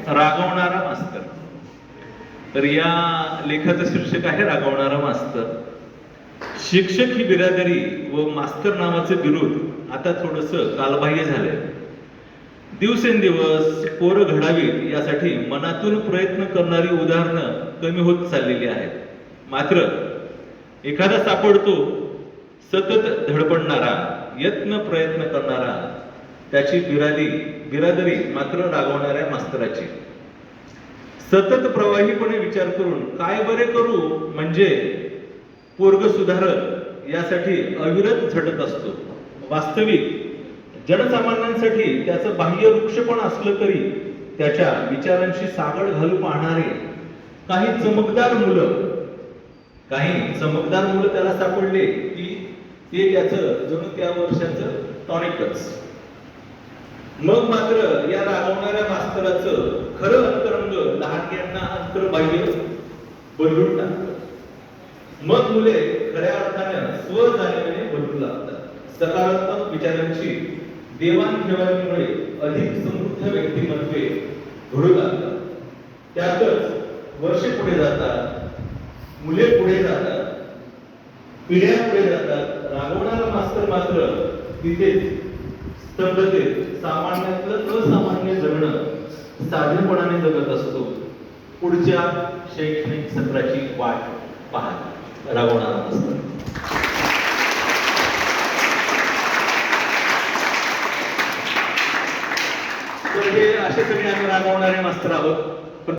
रागवणारा मास्तर. तर या लेखाचं शीर्षक आहे रागवणारा मास्तर. शिक्षक ही बिरादरी व मास्तर नावाचं बिरुद आता थोडंसं कालबाह्य झालंय. दिवसेंदिवस पोरं घडावीत यासाठी मनातून प्रयत्न करणारी उदाहरणं कमी होत चाललेली आहेत. मात्र एखादा सापडतो सतत धडपडणारा, यत्न प्रयत्न करणारा, त्याची बिरादरी मात्र रागवणाऱ्या मास्तराची. सतत प्रवाहीपणे विचार करून काय बरे करू म्हणजे पोरग सुधारल यासाठी अविरत झटत असतो. वास्तविक जनसामान्यांसाठी त्याचं बाह्य वृक्षपण असलं तरी त्याच्या विचारांशी सागड घालू पाहणारे काही चमकदार मुलं त्याला सापडले की ते त्याचं जणू त्या वर्षाचं टॉनिकच. मग मात्र या रागवणाऱ्या मास्तराचं खरं अंतरंग लहानग्यांना अंतर्बाह्य बदलून टाकतं. मग मुले खऱ्या अर्थाने स्वजाणीवेने बदलू लागतात. सकारात्मक विचारांची देवाणघेवाणीमुळे अधिक समृद्ध व्यक्तिमत्वे घडू लागतात. त्यातच वर्षे पुढे जातात, मुले पुढे जातात, पिढ्या पुढे जातात. रागवणारा मास्तर मात्र तिथेच स्तब्धतेत सामान्यातलं असामान्य जगणं साधेपणाने जगत असतो. पुढच्या शैक्षणिक सत्राची वाट पाहत रागवणारा मास्तर. तर हे असे सगळे आम्ही रागवणारे मास्तर आहोत.